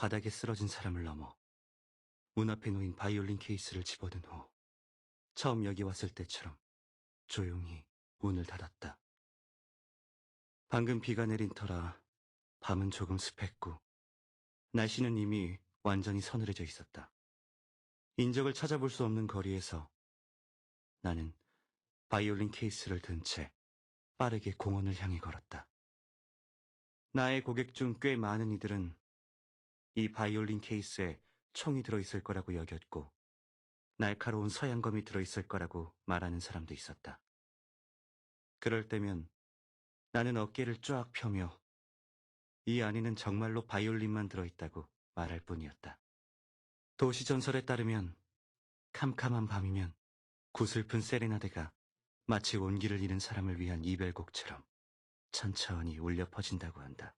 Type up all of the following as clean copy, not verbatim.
바닥에 쓰러진 사람을 넘어 문 앞에 놓인 바이올린 케이스를 집어든 후 처음 여기 왔을 때처럼 조용히 문을 닫았다. 방금 비가 내린 터라 밤은 조금 습했고 날씨는 이미 완전히 서늘해져 있었다. 인적을 찾아볼 수 없는 거리에서 나는 바이올린 케이스를 든 채 빠르게 공원을 향해 걸었다. 나의 고객 중 꽤 많은 이들은 이 바이올린 케이스에 총이 들어있을 거라고 여겼고 날카로운 서양검이 들어있을 거라고 말하는 사람도 있었다. 그럴 때면 나는 어깨를 쫙 펴며 이 안에는 정말로 바이올린만 들어있다고 말할 뿐이었다. 도시 전설에 따르면 캄캄한 밤이면 구슬픈 세레나데가 마치 온기를 잃은 사람을 위한 이별곡처럼 천천히 울려 퍼진다고 한다.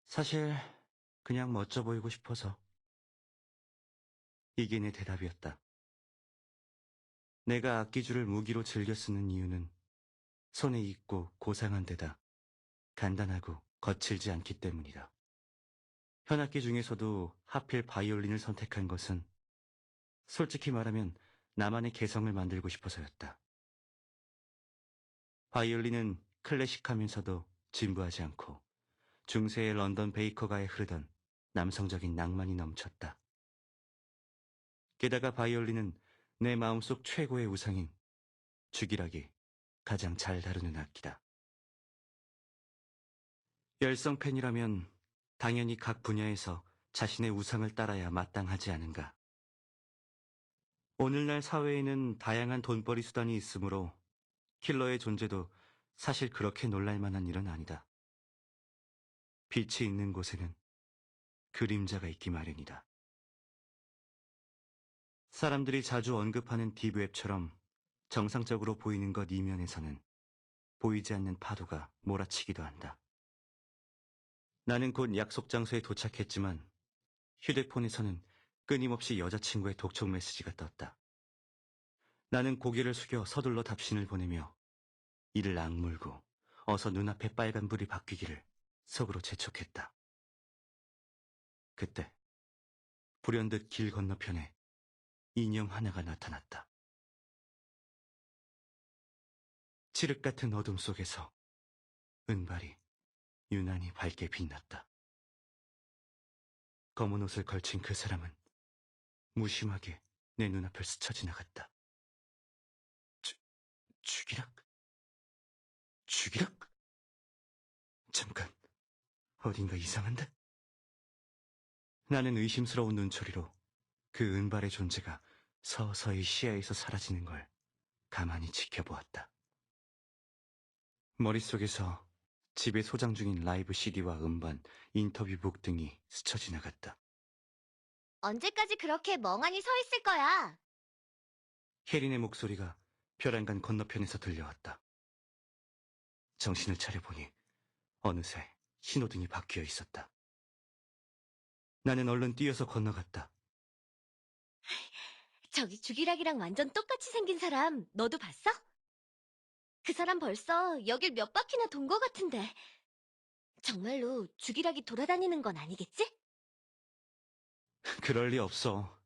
사실 그냥 멋져 보이고 싶어서. 이게 내 대답이었다. 내가 악기줄을 무기로 즐겨 쓰는 이유는 손에 익고 고상한 데다 간단하고 거칠지 않기 때문이다. 현악기 중에서도 하필 바이올린을 선택한 것은 솔직히 말하면 나만의 개성을 만들고 싶어서였다. 바이올린은 클래식하면서도 진부하지 않고 중세의 런던 베이커가에 흐르던 남성적인 낭만이 넘쳤다. 게다가 바이올린은 내 마음속 최고의 우상인 주기락이 가장 잘 다루는 악기다. 열성 팬이라면 당연히 각 분야에서 자신의 우상을 따라야 마땅하지 않은가. 오늘날 사회에는 다양한 돈벌이 수단이 있으므로 킬러의 존재도 사실 그렇게 놀랄 만한 일은 아니다. 빛이 있는 곳에는 그림자가 있기 마련이다. 사람들이 자주 언급하는 딥웹처럼 정상적으로 보이는 것 이면에서는 보이지 않는 파도가 몰아치기도 한다. 나는 곧 약속 장소에 도착했지만 휴대폰에서는 끊임없이 여자친구의 독촉 메시지가 떴다. 나는 고개를 숙여 서둘러 답신을 보내며 이를 악물고 어서 눈앞에 빨간불이 바뀌기를 속으로 재촉했다. 그때 불현듯 길 건너편에 인형 하나가 나타났다. 칠흑 같은 어둠 속에서 은발이 유난히 밝게 빛났다. 검은 옷을 걸친 그 사람은 무심하게 내 눈앞을 스쳐 지나갔다. 주기락? 주기락? 잠깐, 어딘가 이상한데? 나는 의심스러운 눈초리로 그 은발의 존재가 서서히 시야에서 사라지는 걸 가만히 지켜보았다. 머릿속에서 집에 소장 중인 라이브 CD와 음반, 인터뷰북 등이 스쳐 지나갔다. 언제까지 그렇게 멍하니 서 있을 거야? 혜린의 목소리가 벼랑간 건너편에서 들려왔다. 정신을 차려보니 어느새 신호등이 바뀌어 있었다. 나는 얼른 뛰어서 건너갔다. 저기 주기락이랑 완전 똑같이 생긴 사람 너도 봤어? 그 사람 벌써 여길 몇 바퀴나 돈 거 같은데 정말로 주기락이 돌아다니는 건 아니겠지? 그럴 리 없어.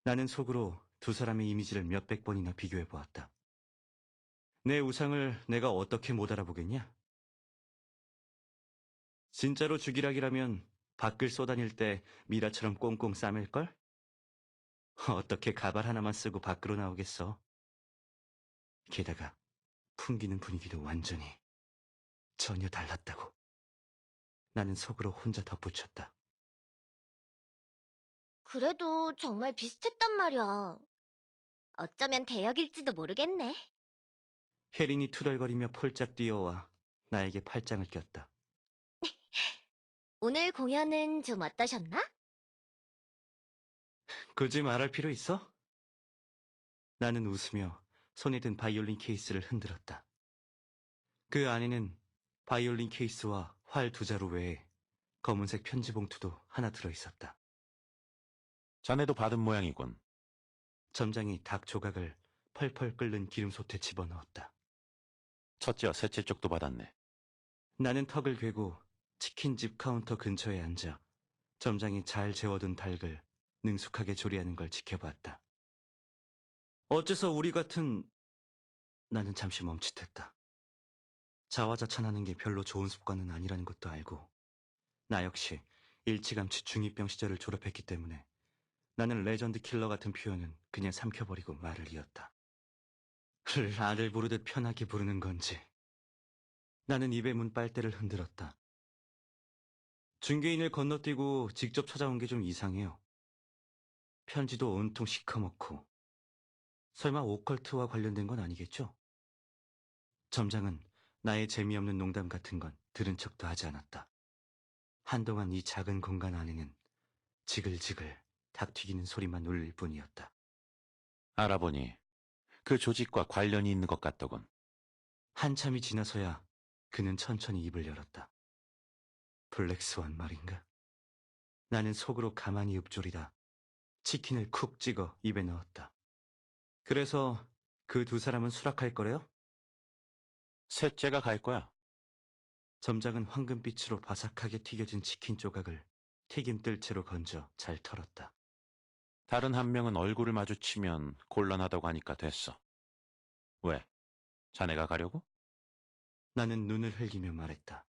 나는 속으로 두 사람의 이미지를 몇백 번이나 비교해보았다. 내 우상을 내가 어떻게 못 알아보겠냐? 진짜로 주기락이라면 밖을 쏘다닐 때 미라처럼 꽁꽁 싸맬걸? 어떻게 가발 하나만 쓰고 밖으로 나오겠어? 게다가 풍기는 분위기도 완전히 전혀 달랐다고. 나는 속으로 혼자 덧붙였다. 그래도 정말 비슷했단 말이야. 어쩌면 대역일지도 모르겠네. 혜린이 투덜거리며 폴짝 뛰어와 나에게 팔짱을 꼈다. 오늘 공연은 좀 어떠셨나? 굳이 말할 필요 있어? 나는 웃으며 손에 든 바이올린 케이스를 흔들었다. 그 안에는 바이올린 케이스와 활 두 자루 외에 검은색 편지 봉투도 하나 들어있었다. 자네도 받은 모양이군. 점장이 닭 조각을 펄펄 끓는 기름솥에 집어넣었다. 첫째와 셋째 쪽도 받았네. 나는 턱을 괴고 치킨집 카운터 근처에 앉아 점장이 잘 재워둔 닭을 능숙하게 조리하는 걸 지켜봤다. 어째서 우리 같은 나는 잠시 멈칫했다. 자화자찬하는 게 별로 좋은 습관은 아니라는 것도 알고 나 역시 일찌감치 중2병 시절을 졸업했기 때문에 나는 레전드 킬러 같은 표현은 그냥 삼켜버리고 말을 이었다. 나를 부르듯 편하게 부르는 건지. 나는 입에 문 빨대를 흔들었다. 중개인을 건너뛰고 직접 찾아온 게 좀 이상해요. 편지도 온통 시커멓고 설마 오컬트와 관련된 건 아니겠죠? 점장은 나의 재미없는 농담 같은 건 들은 척도 하지 않았다. 한동안 이 작은 공간 안에는 지글지글 닭 튀기는 소리만 울릴 뿐이었다. 알아보니 그 조직과 관련이 있는 것 같더군. 한참이 지나서야 그는 천천히 입을 열었다. 블랙스완 말인가? 나는 속으로 가만히 읊조리다 치킨을 쿡 찍어 입에 넣었다. 그래서 그 두 사람은 수락할 거래요? 셋째가 갈 거야. 점장은 황금빛으로 바삭하게 튀겨진 치킨 조각을 튀김 뜰 채로 건져 잘 털었다. 다른 한 명은 얼굴을 마주치면 곤란하다고 하니까 됐어. 왜? 자네가 가려고? 나는 눈을 흘기며 말했다.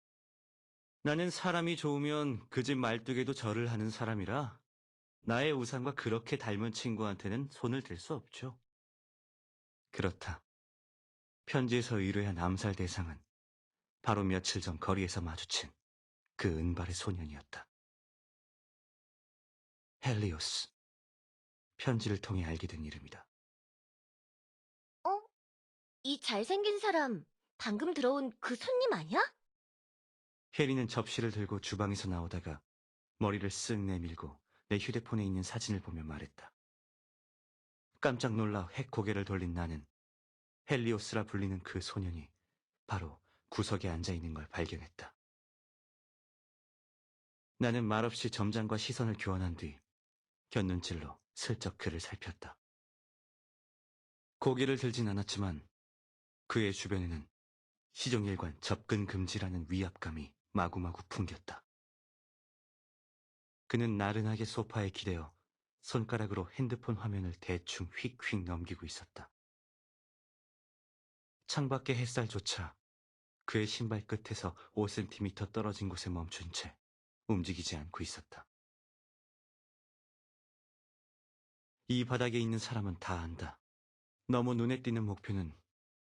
나는 사람이 좋으면 그 집 말뚝에도 절을 하는 사람이라 나의 우상과 그렇게 닮은 친구한테는 손을 댈 수 없죠. 그렇다. 편지에서 의뢰한 암살 대상은 바로 며칠 전 거리에서 마주친 그 은발의 소년이었다. 헬리오스. 편지를 통해 알게 된 이름이다. 어? 이 잘생긴 사람, 방금 들어온 그 손님 아니야? 혜리는 접시를 들고 주방에서 나오다가 머리를 쓱 내밀고 내 휴대폰에 있는 사진을 보며 말했다. 깜짝 놀라 헥 고개를 돌린 나는 헬리오스라 불리는 그 소년이 바로 구석에 앉아있는 걸 발견했다. 나는 말없이 점장과 시선을 교환한 뒤 곁눈질로 슬쩍 그를 살폈다. 고개를 들진 않았지만 그의 주변에는 시종일관 접근 금지라는 위압감이 마구마구 풍겼다. 그는 나른하게 소파에 기대어 손가락으로 핸드폰 화면을 대충 휙휙 넘기고 있었다. 창밖의 햇살조차 그의 신발 끝에서 5cm 떨어진 곳에 멈춘 채 움직이지 않고 있었다. 이 바닥에 있는 사람은 다 안다. 너무 눈에 띄는 목표는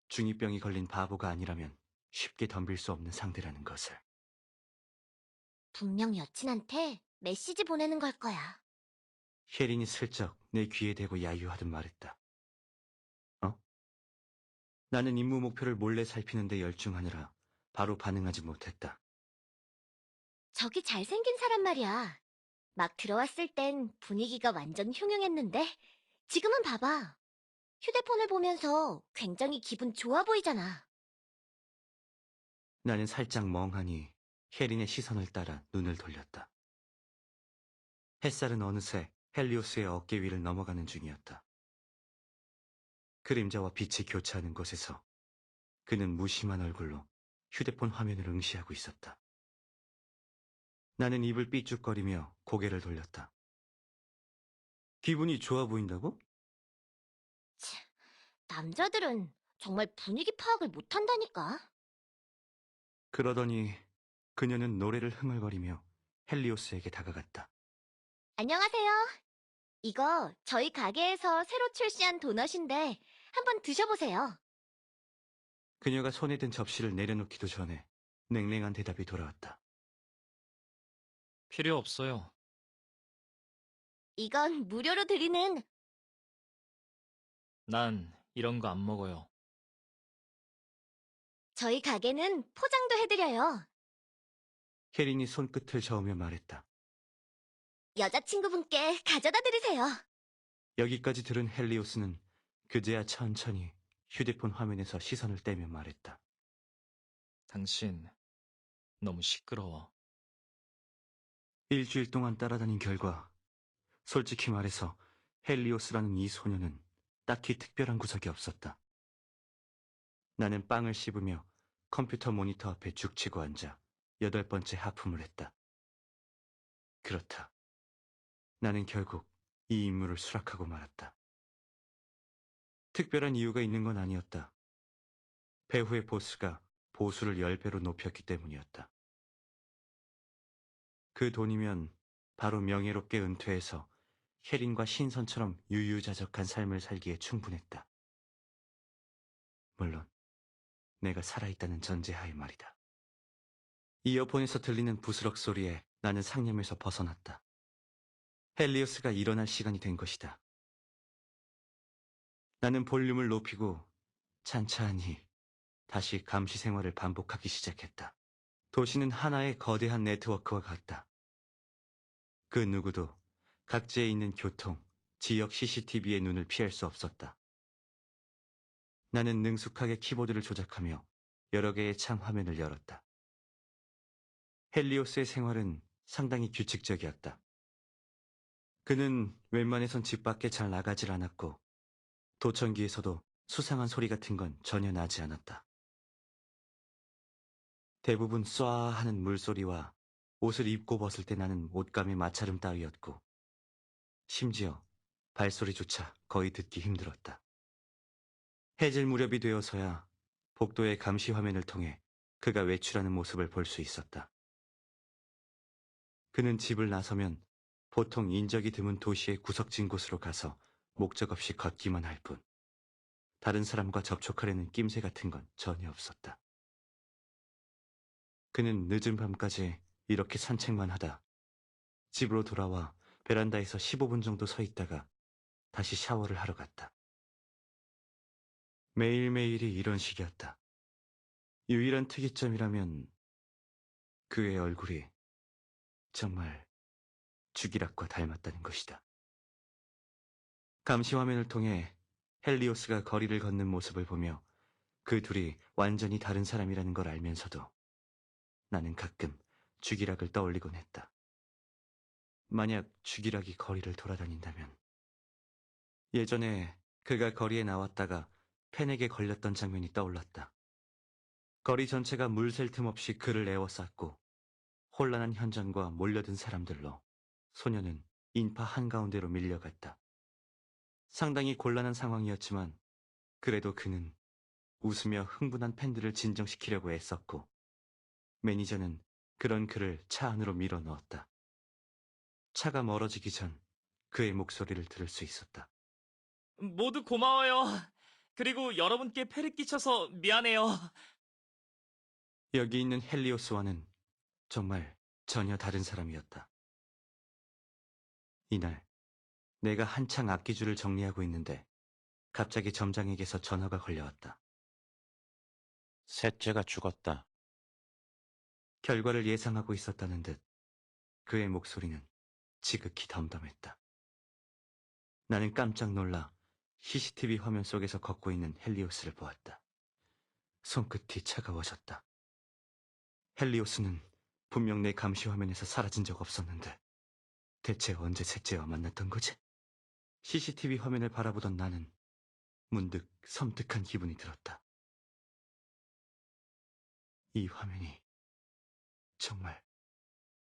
중2병이 걸린 바보가 아니라면 쉽게 덤빌 수 없는 상대라는 것을. 분명 여친한테 메시지 보내는 걸 거야. 혜린이 슬쩍 내 귀에 대고 야유하듯 말했다. 어? 나는 임무 목표를 몰래 살피는데 열중하느라 바로 반응하지 못했다. 저기 잘생긴 사람 말이야. 막 들어왔을 땐 분위기가 완전 흉흉했는데 지금은 봐봐. 휴대폰을 보면서 굉장히 기분 좋아 보이잖아. 나는 살짝 멍하니 혜린의 시선을 따라 눈을 돌렸다. 햇살은 어느새 헬리오스의 어깨 위를 넘어가는 중이었다. 그림자와 빛이 교차하는 곳에서 그는 무심한 얼굴로 휴대폰 화면을 응시하고 있었다. 나는 입을 삐죽거리며 고개를 돌렸다. 기분이 좋아 보인다고? 남자들은 정말 분위기 파악을 못한다니까. 그러더니 그녀는 노래를 흥얼거리며 헬리오스에게 다가갔다. 안녕하세요. 이거 저희 가게에서 새로 출시한 도넛인데 한번 드셔보세요. 그녀가 손에 든 접시를 내려놓기도 전에 냉랭한 대답이 돌아왔다. 필요 없어요. 이건 무료로 드리는. 난 이런 거 안 먹어요. 저희 가게는 포장도 해드려요. 혜린이 손끝을 저으며 말했다. 여자친구분께 가져다 드리세요. 여기까지 들은 헬리오스는 그제야 천천히 휴대폰 화면에서 시선을 떼며 말했다. 당신 너무 시끄러워. 일주일 동안 따라다닌 결과 솔직히 말해서 헬리오스라는 이 소녀는 딱히 특별한 구석이 없었다. 나는 빵을 씹으며 컴퓨터 모니터 앞에 죽치고 앉아 8번째 하품을 했다. 그렇다. 나는 결국 이 임무를 수락하고 말았다. 특별한 이유가 있는 건 아니었다. 배후의 보스가 보수를 10배로 높였기 때문이었다. 그 돈이면 바로 명예롭게 은퇴해서 혜린과 신선처럼 유유자적한 삶을 살기에 충분했다. 물론 내가 살아있다는 전제하에 말이다. 이어폰에서 들리는 부스럭 소리에 나는 상념에서 벗어났다. 헬리오스가 일어날 시간이 된 것이다. 나는 볼륨을 높이고 찬찬히 다시 감시 생활을 반복하기 시작했다. 도시는 하나의 거대한 네트워크와 같다. 그 누구도 각지에 있는 교통, 지역 CCTV의 눈을 피할 수 없었다. 나는 능숙하게 키보드를 조작하며 여러 개의 창 화면을 열었다. 헬리오스의 생활은 상당히 규칙적이었다. 그는 웬만해선 집 밖에 잘 나가질 않았고 도청기에서도 수상한 소리 같은 건 전혀 나지 않았다. 대부분 쏴 하는 물소리와 옷을 입고 벗을 때 나는 옷감의 마찰음 따위였고 심지어 발소리조차 거의 듣기 힘들었다. 해질 무렵이 되어서야 복도의 감시 화면을 통해 그가 외출하는 모습을 볼 수 있었다. 그는 집을 나서면 보통 인적이 드문 도시의 구석진 곳으로 가서 목적 없이 걷기만 할 뿐, 다른 사람과 접촉하려는 낌새 같은 건 전혀 없었다. 그는 늦은 밤까지 이렇게 산책만 하다 집으로 돌아와 베란다에서 15분 정도 서 있다가 다시 샤워를 하러 갔다. 매일매일이 이런 식이었다. 유일한 특이점이라면 그의 얼굴이 정말 주기락과 닮았다는 것이다. 감시 화면을 통해 헬리오스가 거리를 걷는 모습을 보며 그 둘이 완전히 다른 사람이라는 걸 알면서도 나는 가끔 주기락을 떠올리곤 했다. 만약 주기락이 거리를 돌아다닌다면 예전에 그가 거리에 나왔다가 팬에게 걸렸던 장면이 떠올랐다. 거리 전체가 물 샐 틈 없이 그를 에워쌌고 혼란한 현장과 몰려든 사람들로 소녀는 인파 한가운데로 밀려갔다. 상당히 곤란한 상황이었지만 그래도 그는 웃으며 흥분한 팬들을 진정시키려고 애썼고 매니저는 그런 그를 차 안으로 밀어 넣었다. 차가 멀어지기 전 그의 목소리를 들을 수 있었다. 모두 고마워요. 그리고 여러분께 폐를 끼쳐서 미안해요. 여기 있는 헬리오스와는 정말 전혀 다른 사람이었다. 이날 내가 한창 악기줄을 정리하고 있는데 갑자기 점장에게서 전화가 걸려왔다. 셋째가 죽었다. 결과를 예상하고 있었다는 듯 그의 목소리는 지극히 덤덤했다. 나는 깜짝 놀라 CCTV 화면 속에서 걷고 있는 헬리오스를 보았다. 손끝이 차가워졌다. 헬리오스는 분명 내 감시 화면에서 사라진 적 없었는데 대체 언제 셋째와 만났던 거지? CCTV 화면을 바라보던 나는 문득 섬뜩한 기분이 들었다. 이 화면이 정말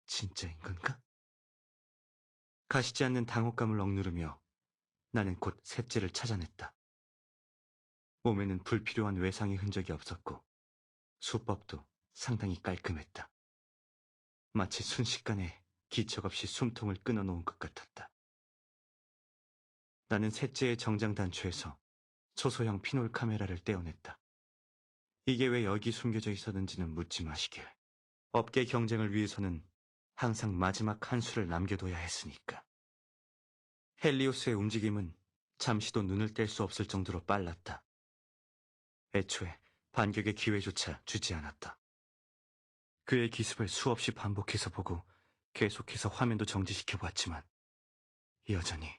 진짜인 건가? 가시지 않는 당혹감을 억누르며 나는 곧 셋째를 찾아냈다. 몸에는 불필요한 외상의 흔적이 없었고 수법도 상당히 깔끔했다. 마치 순식간에 기척 없이 숨통을 끊어놓은 것 같았다. 나는 셋째의 정장 단추에서 초소형 피놀 카메라를 떼어냈다. 이게 왜 여기 숨겨져 있었는지는 묻지 마시길. 업계 경쟁을 위해서는 항상 마지막 한 수를 남겨둬야 했으니까. 헬리오스의 움직임은 잠시도 눈을 뗄 수 없을 정도로 빨랐다. 애초에 반격의 기회조차 주지 않았다. 그의 기습을 수없이 반복해서 보고 계속해서 화면도 정지시켜봤지만 여전히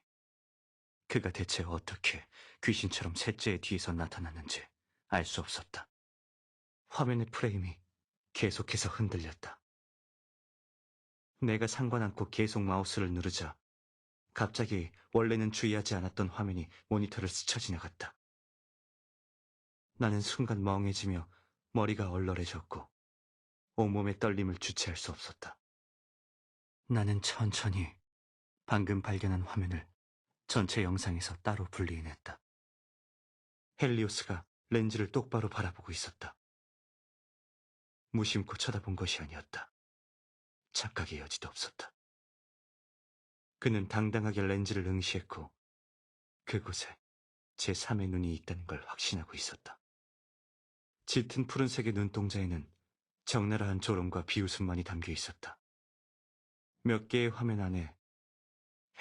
그가 대체 어떻게 귀신처럼 셋째의 뒤에서 나타났는지 알 수 없었다. 화면의 프레임이 계속해서 흔들렸다. 내가 상관 않고 계속 마우스를 누르자 갑자기 원래는 주의하지 않았던 화면이 모니터를 스쳐 지나갔다. 나는 순간 멍해지며 머리가 얼얼해졌고 온몸의 떨림을 주체할 수 없었다. 나는 천천히 방금 발견한 화면을 전체 영상에서 따로 분리해냈다. 헬리오스가 렌즈를 똑바로 바라보고 있었다. 무심코 쳐다본 것이 아니었다. 착각의 여지도 없었다. 그는 당당하게 렌즈를 응시했고 그곳에 제3의 눈이 있다는 걸 확신하고 있었다. 짙은 푸른색의 눈동자에는 적나라한 조롱과 비웃음만이 담겨 있었다. 몇 개의 화면 안에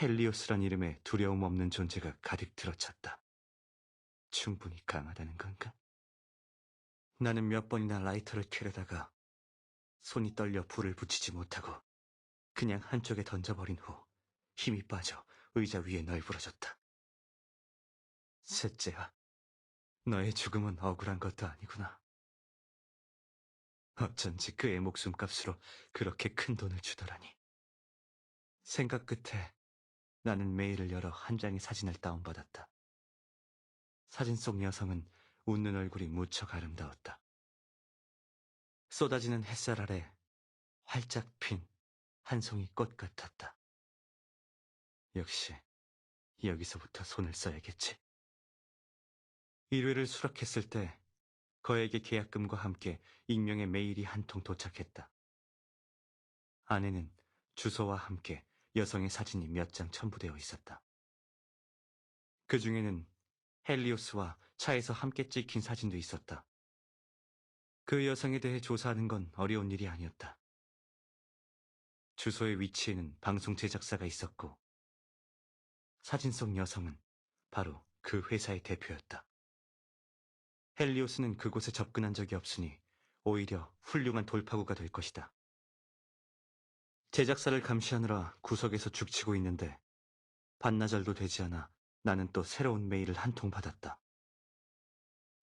헬리오스란 이름의 두려움 없는 존재가 가득 들어찼다. 충분히 강하다는 건가? 나는 몇 번이나 라이터를 켜려다가 손이 떨려 불을 붙이지 못하고 그냥 한쪽에 던져버린 후 힘이 빠져 의자 위에 널브러졌다. 셋째야, 너의 죽음은 억울한 것도 아니구나. 어쩐지 그의 목숨값으로 그렇게 큰 돈을 주더라니. 생각 끝에 나는 메일을 열어 한 장의 사진을 다운받았다. 사진 속 여성은 웃는 얼굴이 무척 아름다웠다. 쏟아지는 햇살 아래 활짝 핀 한 송이 꽃 같았다. 역시 여기서부터 손을 써야겠지. 1회를 수락했을 때 거액의 계약금과 함께 익명의 메일이 한 통 도착했다. 안에는 주소와 함께 여성의 사진이 몇 장 첨부되어 있었다. 그 중에는 헬리오스와 차에서 함께 찍힌 사진도 있었다. 그 여성에 대해 조사하는 건 어려운 일이 아니었다. 주소의 위치에는 방송 제작사가 있었고 사진 속 여성은 바로 그 회사의 대표였다. 헬리오스는 그곳에 접근한 적이 없으니 오히려 훌륭한 돌파구가 될 것이다. 제작사를 감시하느라 구석에서 죽치고 있는데 반나절도 되지 않아 나는 또 새로운 메일을 한 통 받았다.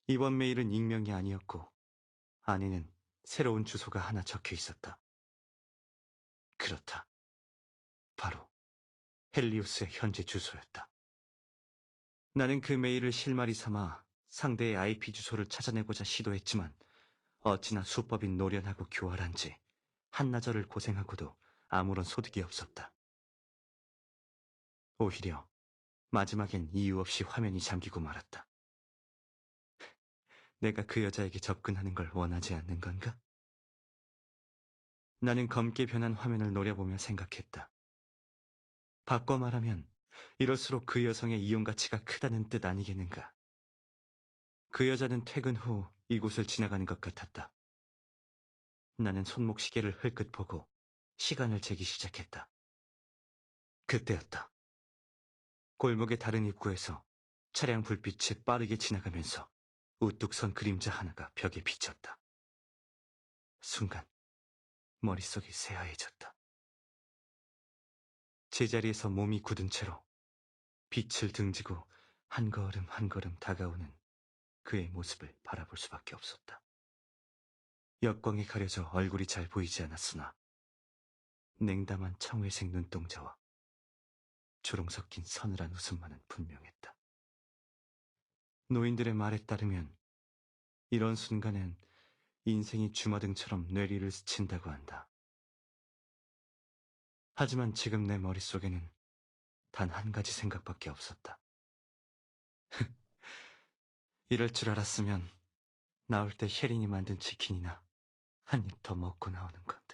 이번 메일은 익명이 아니었고 안에는 새로운 주소가 하나 적혀 있었다. 그렇다. 바로 헬리우스의 현재 주소였다. 나는 그 메일을 실마리 삼아 상대의 IP 주소를 찾아내고자 시도했지만 어찌나 수법이 노련하고 교활한지 한나절을 고생하고도 아무런 소득이 없었다. 오히려 마지막엔 이유 없이 화면이 잠기고 말았다. 내가 그 여자에게 접근하는 걸 원하지 않는 건가? 나는 검게 변한 화면을 노려보며 생각했다. 바꿔 말하면 이럴수록 그 여성의 이용 가치가 크다는 뜻 아니겠는가? 그 여자는 퇴근 후 이곳을 지나가는 것 같았다. 나는 손목 시계를 흘끗 보고 시간을 재기 시작했다. 그때였다. 골목의 다른 입구에서 차량 불빛이 빠르게 지나가면서 우뚝 선 그림자 하나가 벽에 비쳤다. 순간 머릿속이 새하얘졌다. 제자리에서 몸이 굳은 채로 빛을 등지고 한 걸음 한 걸음 다가오는 그의 모습을 바라볼 수밖에 없었다. 역광에 가려져 얼굴이 잘 보이지 않았으나 냉담한 청회색 눈동자와 주름 섞인 서늘한 웃음만은 분명했다. 노인들의 말에 따르면 이런 순간엔 인생이 주마등처럼 뇌리를 스친다고 한다. 하지만 지금 내 머릿속에는 단 한 가지 생각밖에 없었다. 이럴 줄 알았으면 나올 때 혜린이 만든 치킨이나 한 입 더 먹고 나오는 것.